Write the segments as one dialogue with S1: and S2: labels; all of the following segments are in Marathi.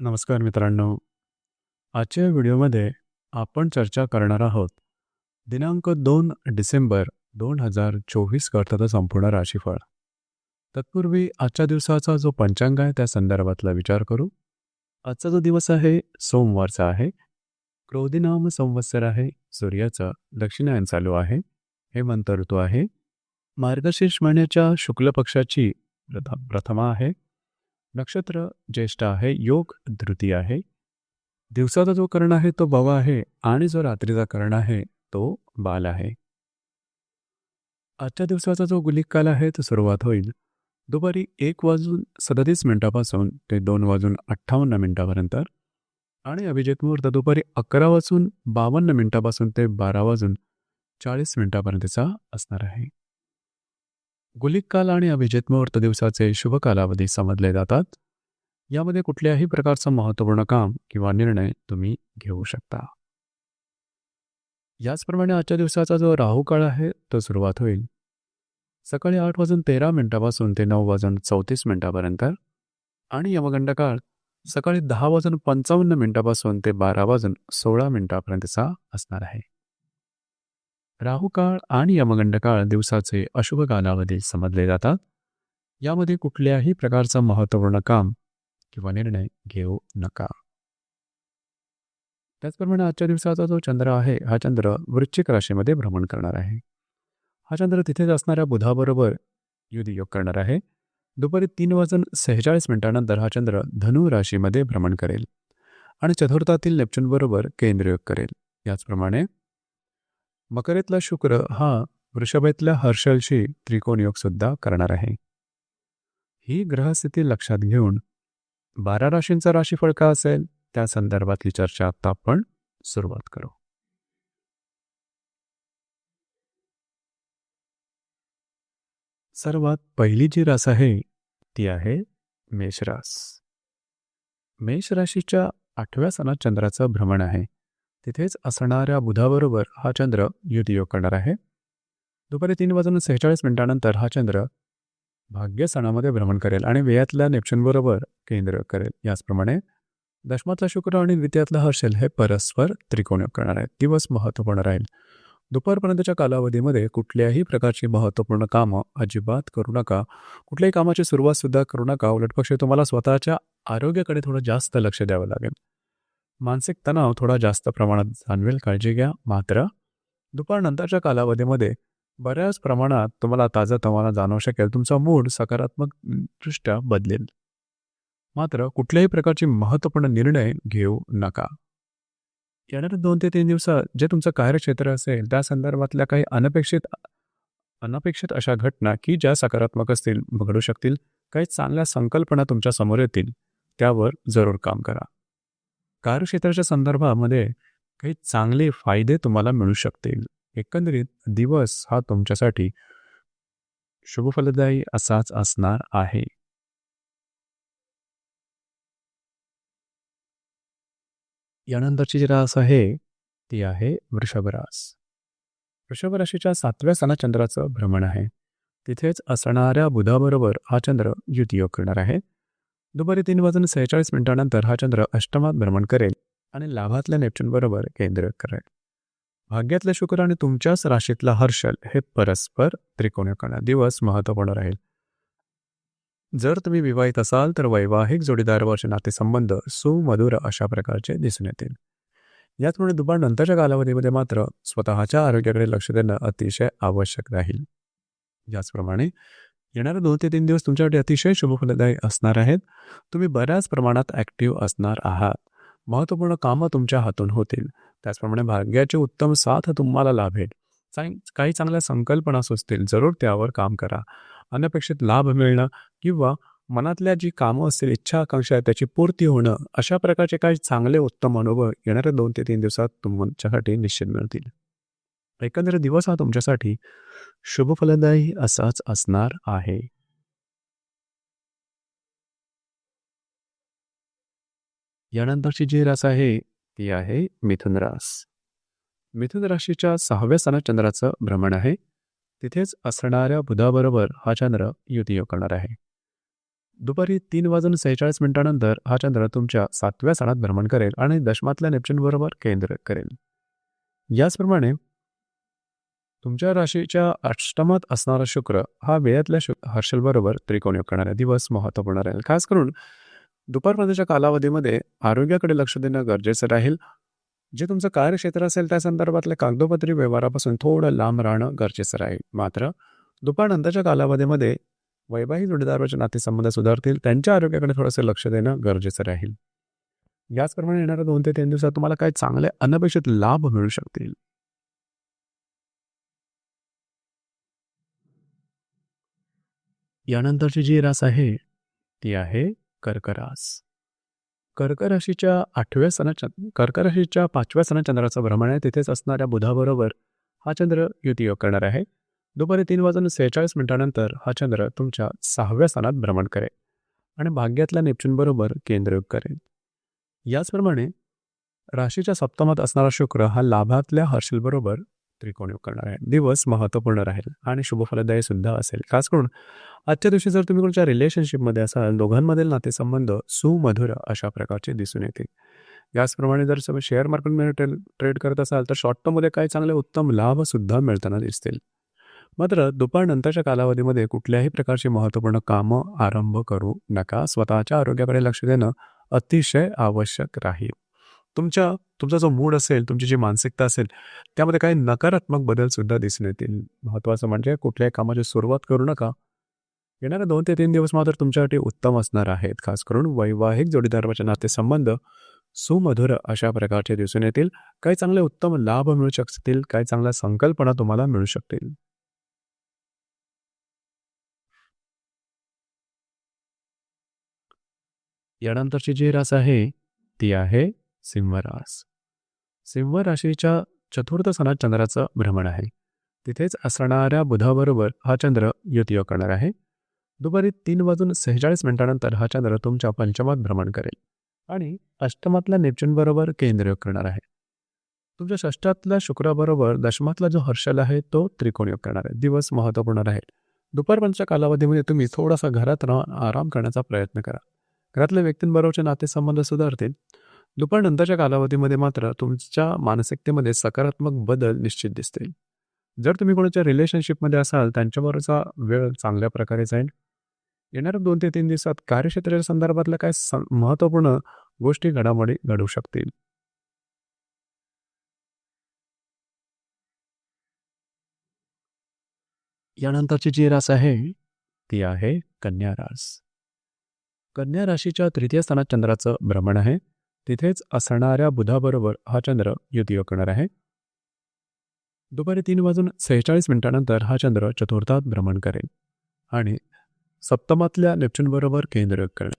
S1: नमस्कार मित्रांनो. आजच्या व्हिडिओमध्ये आपण चर्चा करणार आहोत दिनांक 2 डिसेंबर 2024 करताचा संपूर्ण राशीफळ. तत्पूर्वी आजच्या दिवसाचा जो पंचांग आहे त्या संदर्भातला विचार करू. आजचा जो दिवस आहे सोमवारचा आहे. क्रोधिनाम संवत्सर आहे. सूर्याचं दक्षिणायन चालू आहे. हेमंत ऋतू आहे. मार्गशीर्ष महिन्याच्या शुक्ल पक्षाची प्रथमा आहे. नक्षत्र ज्येष्ठ आहे. योग धृती आहे. दिवसाचा जो कर्ण आहे तो भव आहे आणि जो रात्रीचा कर्ण आहे तो बाल आहे. आजच्या दिवसाचा जो गुलिक काल आहे तो सुरुवात होईल दुपारी 1:37 ते 2:58 आणि अभिजित मुहूर्त दुपारी 11:52 ते 12:40 असणार आहे. गुलिक काल आणि अभिजित मुहूर्त दिवसाचे शुभ कालावधी समजले जातात. यामध्ये कुठल्याही प्रकारचं महत्त्वपूर्ण काम किंवा निर्णय तुम्ही घेऊ शकता. याचप्रमाणे आजच्या दिवसाचा जो राहू काळ आहे तो सुरुवात होईल सकाळी 8:13 ते 9:34 आणि यमगंड काळ सकाळी 10:55 ते 12:16 असणार आहे. राहू काळ आणि यमगंड काळ दिवसाचे अशुभ कालावधी समजले जातात. यामध्ये कुठल्याही प्रकारचं महत्त्वपूर्ण काम किंवा निर्णय घेऊ नका. त्याचप्रमाणे आजच्या दिवसाचा जो चंद्र आहे हा चंद्र वृश्चिक राशीमध्ये भ्रमण करणार आहे. हा चंद्र तिथेच असणाऱ्या बुधाबरोबर युद्ध योग करणार आहे. दुपारी 3:46 हा चंद्र धनु राशीमध्ये भ्रमण करेल आणि चतुर्थातील नेपच्यून बरोबर केंद्रयोग करेल. याचप्रमाणे मकरेतला शुक्र हा वृषभेतल्या हर्षलशी त्रिकोण योग सुद्धा करणार आहे. ही ग्रहस्थिती लक्षात घेऊन 12 राशींचा राशीफळ का असेल त्या संदर्भातली चर्चा आता आपण सुरुवात करू. सर्वात पहिली जी रास आहे ती आहे मेषरास. मेष राशीच्या 8व्या सणात चंद्राचं भ्रमण आहे. तिथेच असणाऱ्या बुधाबरोबर हा चंद्र युतियोग करणार आहे. दुपारी 3:46 हा चंद्र भाग्य सणामध्ये भ्रमण करेल आणि व्ययातल्या नेपच्यून बरोबर केंद्र करेल. याचप्रमाणे दशमातला शुक्र आणि द्वितीयातला हर्षल हे परस्पर त्रिकोण योग करणार आहेत. दिवस महत्त्वपूर्ण राहील. दुपारपर्यंतच्या कालावधीमध्ये कुठल्याही प्रकारची महत्त्वपूर्ण कामं अजिबात करू नका. कुठल्याही कामाची सुरुवात सुद्धा करू नका. उलटपक्षी तुम्हाला स्वतःच्या आरोग्याकडे थोडं जास्त लक्ष द्यावं लागेल. मानसिक तणाव थोडा जास्त प्रमाणात जाणवेल. काळजी घ्या. मात्र दुपारनंतरच्या कालावधीमध्ये बऱ्याच प्रमाणात तुम्हाला ताजतवाना जाणवू शकेल. तुमचा मूड सकारात्मक दृष्ट्या बदलेल. मात्र कुठल्याही प्रकारची महत्त्वपूर्ण निर्णय घेऊ नका. येणाऱ्या 2 ते 3 दिवसात जे तुमचं कार्यक्षेत्र असेल त्या संदर्भातल्या काही अनपेक्षित अशा घटना की ज्या सकारात्मक असतील घडू शकतील. काही चांगल्या संकल्पना तुमच्या समोर येतील. त्यावर जरूर काम करा. कार्यक्षेत्राच्या संदर्भामध्ये काही चांगले फायदे तुम्हाला मिळू शकतील. एकंदरीत दिवस हा तुमच्यासाठी शुभफलदायी असाच असणार आहे. यानंतरची जी रास आहे ती आहे वृषभ रास. वृषभ राशीच्या 7व्या सणात चंद्राचं भ्रमण आहे. तिथेच असणाऱ्या बुधाबरोबर हा चंद्र युतियोग करणार आहे. दुपारी 3:46 हा चंद्र अष्टमात भ्रमण करेल आणि लाभातल्या नेपच्यून बरोबर केंद्र करेल. भाग्यातले शुक्र आणि तुमच्याच राशीतला हर्षल हे परस्पर त्रिकोण करणार. दिवस महत्त्वपूर्ण राहील. जर तुम्ही विवाहित असाल तर वैवाहिक जोडीदारावरचे नातेसंबंध सुमधुर अशा प्रकारचे दिसून येतील. याचमुळे दुपारनंतरच्या कालावधीमध्ये मात्र स्वतःच्या आरोग्याकडे लक्ष देणं अतिशय आवश्यक राहील. याचप्रमाणे येणारे 2 ते 3 दिवस तुमच्यासाठी अतिशय शुभफलदायी असणार आहेत. तुम्ही बऱ्याच प्रमाणात ॲक्टिव्ह असणार आहात. महत्त्वपूर्ण कामं तुमच्या हातून होतील. त्याचप्रमाणे भाग्याची उत्तम साथ तुम्हाला लाभेल. काही चांगल्या संकल्पना सुचतील. जरूर त्यावर काम करा. अनपेक्षित लाभ मिळणं किंवा मनातल्या जी कामं असतील, इच्छा आकांक्षा आहे त्याची पूर्ती होणं अशा प्रकारचे काही चांगले उत्तम अनुभव येणाऱ्या 2 ते 3 दिवसात तुमच्यासाठी निश्चित मिळतील. एकंदरीत दिवस हा तुमच्यासाठी शुभफलदायी असाच असणार आहे. यानंतरची जी रास आहे ती आहे मिथुन रास. मिथुन राशीच्या 6व्या सणात चंद्राचं भ्रमण आहे. तिथेच असणाऱ्या बुधाबरोबर हा चंद्र युतियोग करणार आहे. दुपारी 3:46 हा चंद्र तुमच्या 7व्या स्थानात भ्रमण करेल आणि दशमातल्या नेपच्यून बरोबर केंद्र करेल. याचप्रमाणे तुमच्या राशीच्या अष्टमात असणारा शुक्र हा वेळातल्या हर्षल बरोबर त्रिकोण योग करणारा दिवस महत्त्वपूर्ण राहील. खास करून दुपारपर्यंतच्या कालावधीमध्ये आरोग्याकडे लक्ष देणं गरजेचं राहील. जे तुमचं कार्यक्षेत्र असेल त्या संदर्भातल्या कागदोपत्री व्यवहारापासून थोडं लांब राहणं गरजेचं राहील. मात्र दुपारनंतरच्या कालावधीमध्ये वैवाहिक जोडीदाराचे नातेसंबंध सुधारतील. त्यांच्या आरोग्याकडे थोडंसं लक्ष देणं गरजेचं राहील. याचप्रमाणे येणाऱ्या 2 ते 3 दिवसात तुम्हाला काही चांगले अनपेक्षित लाभ मिळू शकतील. यानंतरची जी रास आहे ती आहे कर्क रास. कर्क राशीच्या 5व्या स्थानात चंद्राचं भ्रमण आहे. तिथेच असणाऱ्या बुधाबरोबर हा चंद्र युती योग करणार आहे. दुपारी 3:46 हा चंद्र तुमच्या 6व्या स्थानात भ्रमण करेल आणि भाग्यातल्या नेपच्यून बरोबर केंद्रयोग करेल. याचप्रमाणे राशीच्या सप्तमात असणारा शुक्र हा लाभातल्या हर्षल बरोबर त्रिकोण योग करणार आहे. दिवस महत्त्वपूर्ण राहील आणि शुभफलदायी सुद्धा असेल. खास करून आजच्या दिवशी जर तुम्ही कोणत्या रिलेशनशिपमध्ये असाल, दोघांमधील नातेसंबंध सुमधुर अशा प्रकारचे दिसून येतील. याचप्रमाणे जर तुम्ही शेअर मार्केटमध्ये ट्रेड करत असाल तर शॉर्ट टर्ममध्ये काही चांगले उत्तम लाभ सुद्धा मिळताना दिसतील. मात्र दुपारनंतरच्या कालावधीमध्ये कुठल्याही प्रकारची महत्त्वपूर्ण कामं आरंभ करू नका. स्वतःच्या आरोग्याकडे लक्ष देणं अतिशय आवश्यक राहील. तुमचा जो मूड असेल, तुमची जी मानसिकता असेल त्यामध्ये काही नकारात्मक बदल सुद्धा दिसून येतील. महत्त्वाचं म्हणजे कुठल्याही कामाची सुरुवात करू नका. येणारे 2 ते 3 दिवस मात्र तुमच्यासाठी उत्तम असणार आहेत. खास करून वैवाहिक जोडीदाराचे नातेसंबंध सुमधुर अशा प्रकारचे दिसून येतील. काही चांगले उत्तम लाभ मिळू शकतील. काही चांगल्या संकल्पना तुम्हाला मिळू शकतील. यानंतरची जी रास आहे ती आहे सिंह रास. सिंह राशीच्या चतुर्थ स्थानात चंद्राचं भ्रमण आहे. तिथेच असणाऱ्या बुधाबरोबर हा चंद्र युती योग करणार आहे. दुपारी 3:46 हा चंद्र तुमच्या पंचमात भ्रमण करेल आणि अष्टमातल्या नेपच्यून बरोबर केंद्रयोग करणार आहे. तुमच्या षष्ठातल्या शुक्राबरोबर दशमातला जो हर्षल आहे तो त्रिकोण योग करणार आहे. दिवस महत्त्वपूर्ण राहील. दुपारपर्यंतच्या कालावधीमध्ये तुम्ही थोडासा घरात राहून आराम करण्याचा प्रयत्न करा. घरातल्या व्यक्तींबरोबरचे नातेसंबंध सुधारतील. दुपारनंतरच्या कालावधीमध्ये मात्र तुमच्या मानसिकतेमध्ये सकारात्मक बदल निश्चित दिसतील. जर तुम्ही कोणाच्या रिलेशनशिपमध्ये असाल त्यांच्याबरोबरचा वेळ चांगल्या प्रकारे जाईल. येणाऱ्या 2 ते 3 दिवसात कार्यक्षेत्राच्या संदर्भातल्या काही महत्त्वपूर्ण गोष्टी घडामोडी घडू शकतील. यानंतरची जी रास आहे ती आहे कन्या रास. कन्या राशीच्या तृतीय स्थानात चंद्राचं भ्रमण आहे. तिथेच असणाऱ्या बुधाबरोबर हा चंद्र युती योग करणार आहे. दुपारी 3:46 हा चंद्र चतुर्थात भ्रमण करेल आणि सप्तमातल्या नेपच्यून बरोबर केंद्रयोग करेल.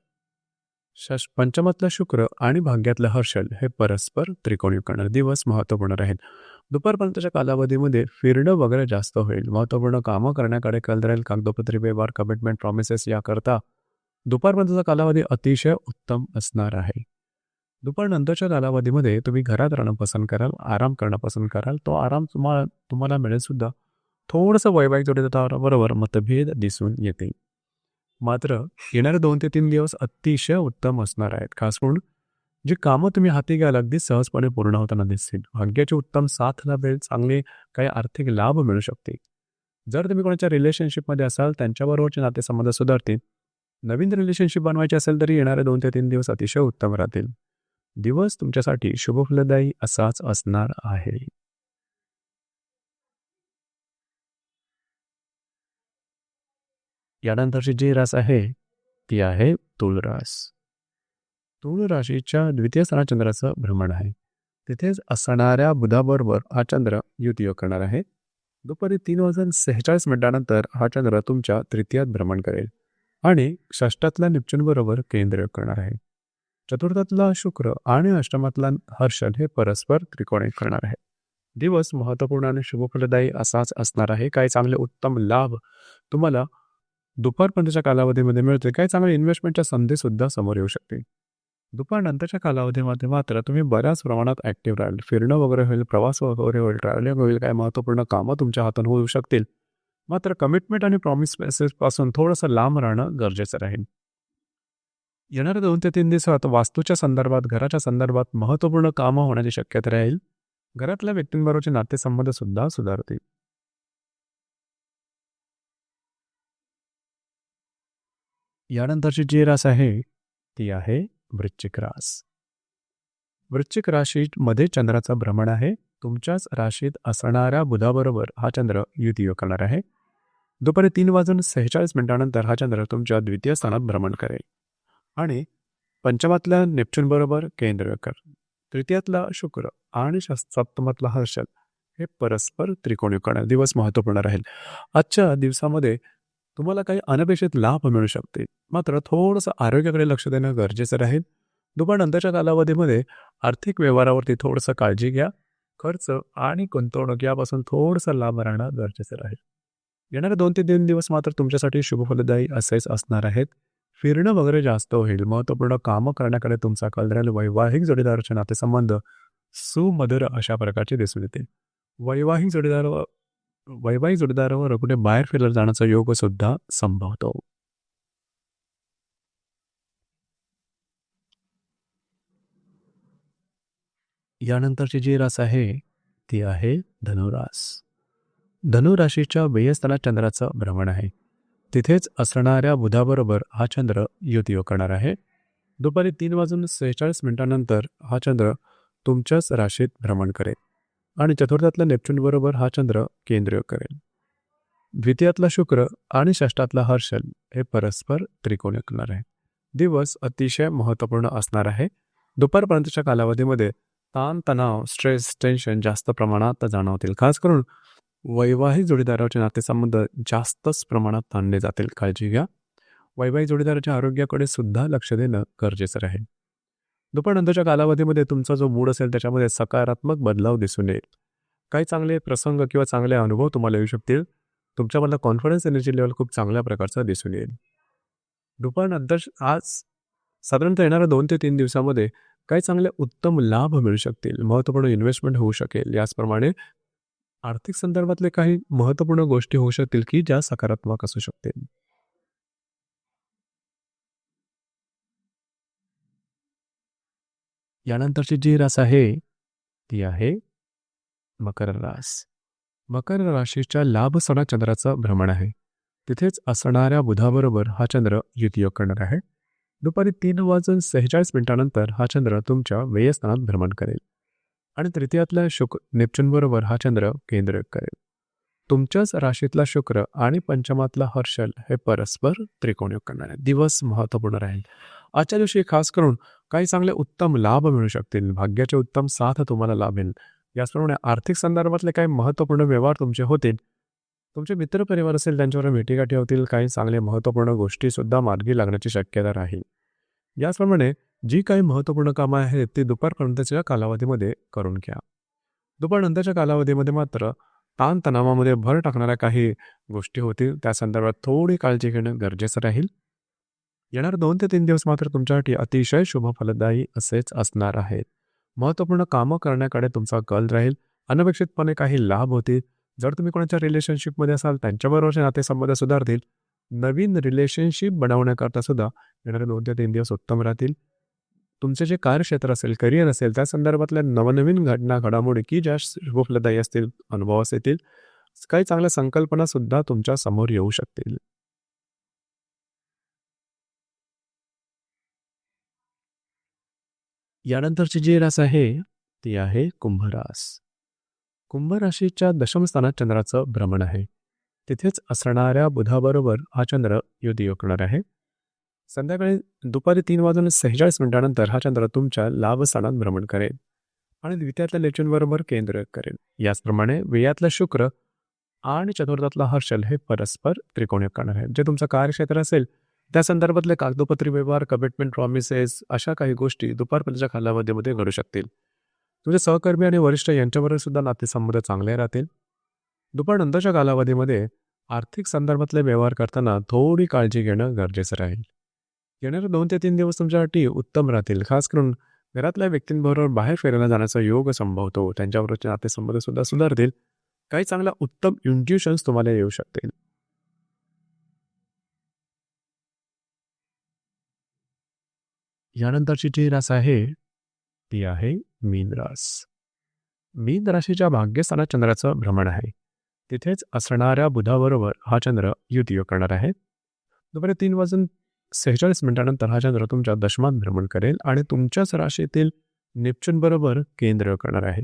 S1: पंचमातला शुक्र आणि भाग्यातलं हर्षल हे परस्पर त्रिकोण योग करणार. दिवस महत्त्वपूर्ण राहील. दुपारपर्यंतच्या कालावधीमध्ये फिरणं वगैरे जास्त होईल. महत्त्वपूर्ण कामं करण्याकडे कल राहील. कागदोपत्री व्यवहार, कमिटमेंट, प्रॉमिसेस याकरता दुपारपर्यंतचा कालावधी अतिशय उत्तम असणार आहे. दुपारनंतरच्या कालावधीमध्ये तुम्ही घरात राहणं पसंत कराल, आराम करणं पसंत कराल. तो आराम तुम्हाला मिळेल सुद्धा. थोडंसं वैवाहिक जोडीदाराबरोबर मतभेद दिसून येतील. मात्र येणारे 2 ते 3 दिवस अतिशय उत्तम असणार आहेत. खास करून जी कामं तुम्ही हाती घ्याल अगदी सहजपणे पूर्ण होताना दिसतील. भाग्याची उत्तम साथ लाभेल. चांगले काही आर्थिक लाभ मिळू शकतील. जर तुम्ही कोणाच्या रिलेशनशिपमध्ये असाल त्यांच्याबरोबरचे नातेसंबंध सुधारतील. नवीन रिलेशनशिप बनवायची असेल तरी येणारे 2 ते 3 दिवस अतिशय उत्तम राहतील. दिवस तुमच्यासाठी शुभफलदायी असाच असणार आहे. यानंतरची जी रास आहे ती आहे तुळ रास. तुळ राशीच्या द्वितीय स्थानात चंद्राचं भ्रमण आहे. तिथेच असणाऱ्या बुधाबरोबर हा चंद्र युती योग करणार आहे. दुपारी 3:46 हा चंद्र तुमच्या तृतीयात भ्रमण करेल आणि षष्ठातल्या नेपच्यून बरोबर केंद्रयोग करणार आहे. चतुर्थातला शुक्र आणि अष्टमातला हर्षल हे परस्पर त्रिकोण योग करणार आहे. दिवस महत्त्वपूर्ण आणि शुभफलदायी असाच असणार आहे. काही चांगले उत्तम लाभ तुम्हाला दुपारपर्यंतच्या कालावधीमध्ये मिळते. काही चांगल्या इन्व्हेस्टमेंटच्या संधी सुद्धा समोर येऊ शकते. दुपारनंतरच्या कालावधीमध्ये मात्र तुम्ही बऱ्याच प्रमाणात ॲक्टिव्ह राहाल. फिरणं वगैरे होईल, प्रवास वगैरे होईल, ट्रॅव्हलिंग होईल. काही महत्त्वपूर्ण कामं तुमच्या हातून होऊ शकतील. मात्र कमिटमेंट आणि प्रॉमिसेसपासून थोडंसं लांब राहणं गरजेचं राहील. येणाऱ्या 2 ते 3 दिवसात वास्तूच्या संदर्भात, घराच्या संदर्भात महत्त्वपूर्ण कामं होण्याची शक्यता राहील. घरातल्या व्यक्तींबरोबरचे नातेसंबंध सुद्धा सुधारतील. यानंतरची जी रास आहे ती आहे वृश्चिक रास. वृश्चिक राशीमध्ये चंद्राचं भ्रमण आहे. तुमच्याच राशीत असणाऱ्या बुधाबरोबर हा चंद्र युती करणार आहे. दुपारी 3:46 हा चंद्र तुमच्या द्वितीय स्थानात भ्रमण करेल आणि पंचमातल्या नेपच्यून बरोबर केंद्र कर. तृतीयातला शुक्र आणि सप्तमातला हर्षल हे परस्पर त्रिकोणी करणार. दिवस महत्त्वपूर्ण राहील. आजच्या दिवसामध्ये तुम्हाला काही अनपेक्षित लाभ मिळू शकतील. मात्र थोडंसं आरोग्याकडे लक्ष देणं गरजेचं राहील. दुपारनंतरच्या कालावधीमध्ये आर्थिक व्यवहारावरती थोडंसं काळजी घ्या. खर्च आणि गुंतवणूक यापासून थोडंसं लांब राहणं गरजेचं राहील. येणारे 2 ते 3 दिवस मात्र तुमच्यासाठी शुभफलदायी असेच असणार आहेत. फिरणं वगैरे जास्त होईल. महत्त्वपूर्ण कामं करण्याकडे तुमचा कल राहील. वैवाहिक जोडीदाराचे नातेसंबंध सुमधुर अशा प्रकारचे दिसून येतील. वैवाहिक जोडीदार वैवाहिक जोडीदारावर कुठे बाहेर फिरायला जाण्याचा योग सुद्धा संभवतो. यानंतरची जी रास आहे ती आहे धनुरास. धनुराशीच्या व्ययस्थानात चंद्राचं भ्रमण आहे. तिथेच असणाऱ्या बुधाबरोबर हा चंद्र युतीयोग करणार आहे. दुपारी 3:46 हा चंद्र तुमच्याच राशीत भ्रमण करेल आणि चतुर्थातल्या नेपच्यून बरोबर हा चंद्र केंद्रयोग करेल. द्वितीयातला शुक्र आणि षष्ठातला हर्षल हे परस्पर त्रिकोणी करणार आहे. दिवस अतिशय महत्त्वपूर्ण असणार आहे. दुपारपर्यंतच्या कालावधीमध्ये ताणतणाव, स्ट्रेस, टेन्शन जास्त प्रमाणात जाणवतील. खास करून वैवाहिक जोडीदाराचे नातेसंबंध जास्तच प्रमाणात ताणले जातील. काळजी घ्या. वैवाहिक जोडीदाराच्या आरोग्याकडे सुद्धा लक्ष देणं गरजेचं राहील. दुपारनंतरच्या कालावधीमध्ये तुमचा जो मूड असेल त्याच्यामध्ये सकारात्मक बदलाव दिसून येईल. काही चांगले प्रसंग किंवा चांगले अनुभव तुम्हाला येऊ शकतील. तुमच्यामधला कॉन्फिडन्स एनर्जी लेवल खूप चांगल्या प्रकारचा दिसून येईल. दुपारनंतर आज साधारणतः येणाऱ्या 2 ते 3 दिवसामध्ये काही चांगले उत्तम लाभ मिळू शकतील. महत्त्वपूर्ण इन्व्हेस्टमेंट होऊ शकेल. याचप्रमाणे आर्थिक संदर्भातले काही महत्त्वपूर्ण गोष्टी होऊ शकतील की ज्या सकारात्मक असू शकतील. यानंतरची जी रास आहे ती आहे मकर रास. मकर राशीच्या लाभ सणा चंद्राचं भ्रमण आहे. तिथेच असणाऱ्या बुधाबरोबर हा चंद्र युतीयोग करणार आहे. दुपारी 3:46 हा चंद्र तुमच्या व्ययस्थानात भ्रमण करेल आणि तृतीयातल्या नेपच्यून बरोबर हा चंद्र केंद्रयोग करेल. तुमच्याच राशीतला शुक्र आणि पंचमातला हर्षल हे परस्पर त्रिकोणयोग करणार आहे. दिवस महत्त्वपूर्ण राहील. आजच्या दिवशी खास करून काही चांगले उत्तम लाभ मिळू शकतील. भाग्याचे उत्तम साथ तुम्हाला लाभेल. याचप्रमाणे आर्थिक संदर्भातले काही महत्त्वपूर्ण व्यवहार तुमचे होतील. तुमचे मित्रपरिवार असेल त्यांच्यावर भेटीगाठी होतील. काही चांगले महत्त्वपूर्ण गोष्टीसुद्धा मार्गी लागण्याची शक्यता राहील. याचप्रमाणे जी काही महत्त्वपूर्ण कामं आहेत ती दुपारपर्यंतच्या कालावधीमध्ये करून घ्या. दुपारनंतरच्या कालावधीमध्ये मात्र ताणतणावामध्ये भर टाकणाऱ्या काही गोष्टी होतील. त्या संदर्भात थोडी काळजी घेणं गरजेचं राहील. येणारे 2 ते 3 दिवस मात्र तुमच्यासाठी अतिशय शुभ फलदायी असेच असणार आहेत. महत्त्वपूर्ण कामं करण्याकडे तुमचा कल राहील. अनपेक्षितपणे काही लाभ होतील. जर तुम्ही कोणाच्या रिलेशनशिपमध्ये असाल त्यांच्याबरोबरचे नातेसंबंध सुधारतील. नवीन रिलेशनशिप बनवण्याकरता सुद्धा येणारे 2 ते 3 दिवस उत्तम राहतील. तुमचे जे कार्यक्षेत्र असेल, करिअर असेल त्या संदर्भातल्या नवनवीन घडामोडी की ज्या शुभफलदायी असतील, अनुभवास येतील. काही चांगल्या संकल्पना सुद्धा तुमच्या समोर येऊ शकतील. यानंतरची जी रास आहे ती आहे कुंभरास. कुंभ राशीच्या दशम स्थानात चंद्राचं भ्रमण आहे. तिथेच असणाऱ्या बुधाबरोबर हा चंद्र युतीयोग करणार आहे. संध्याकाळी दुपारी 3:46 हा चंद्र तुमच्या लाभ स्थानात भ्रमण करेल आणि द्वितीयातल्या नेपच्यून बरोबर केंद्र करेल. याचप्रमाणे व्ययातला शुक्र आणि चतुर्थातला हर्षल हे परस्पर त्रिकोणयोग करणार आहे. जे तुमचं कार्यक्षेत्र असेल त्या संदर्भातले कागदोपत्री व्यवहार, कमिटमेंट, प्रॉमिसेस अशा काही गोष्टी दुपारपर्यंतच्या कालावधीमध्ये घडू शकतील. तुझे सहकर्मी आणि वरिष्ठ यांच्याबरोबर सुद्धा नातेसंबंध चांगले राहतील. दुपारनंतरच्या कालावधीमध्ये आर्थिक संदर्भातले व्यवहार करताना थोडी काळजी घेणं गरजेचं राहील. येणारे 2 ते 3 दिवस तुमच्यासाठी उत्तम राहतील. खास करून घरातल्या व्यक्तींबरोबर बाहेर फिरायला जाण्याचा योग संभवतो. त्यांच्याबरोबरचे नातेसंबंध सुद्धा सुधारतील. काही चांगला उत्तम इंट्युशन्स तुम्हाला येऊ शकतील. यानंतरची जी रास आहे ती आहे मीन रास. मीन राशीच्या भाग्यस्थानात चंद्राचं भ्रमण आहे. तिथेच असणाऱ्या बुधाबरोबर हा चंद्र युतियोग करणार आहे. दुपारी 3:46 हा चंद्र तुमच्या दशमात भ्रमण करेल आणि तुमच्याच राशीतील नेपच्यून बरोबर केंद्र करणार आहे.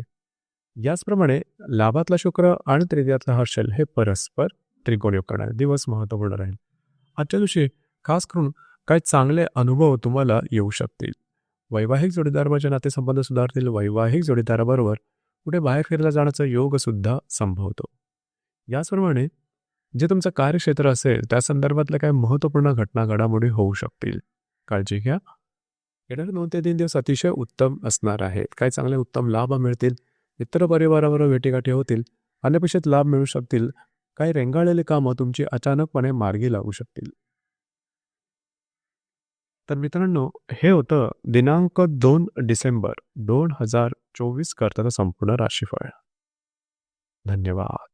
S1: याचप्रमाणे लाभातला शुक्र आणि तृतीयातला हर्षल हे परस्पर त्रिकोणयोग करणार. दिवस महत्त्वपूर्ण राहील. आजच्या दिवशी खास करून काही चांगले अनुभव तुम्हाला येऊ शकतील. वैवाहिक जोडीदाराचे नातेसंबंध सुधारतील. वैवाहिक जोडीदाराबरोबर कुठे बाहेर फिरायला जाण्याचा योग सुद्धा संभवतो. याचप्रमाणे जे तुमचं कार्यक्षेत्र असेल त्या संदर्भातल्या काही महत्त्वपूर्ण घटना घडामोडी होऊ शकतील. काळजी घ्या. येणारे 2 ते 3 दिवस अतिशय उत्तम असणार आहेत. काही चांगले उत्तम लाभ मिळतील. मित्रपरिवाराबरोबर भेटीगाठी होतील. अनपेक्षित लाभ मिळू शकतील. काही रेंगाळलेली कामं तुमची अचानकपणे मार्गी लागू शकतील. तर मित्रांनो, हे होतं दिनांक 2 डिसेंबर 2024 करताचं संपूर्ण राशीफळ. धन्यवाद.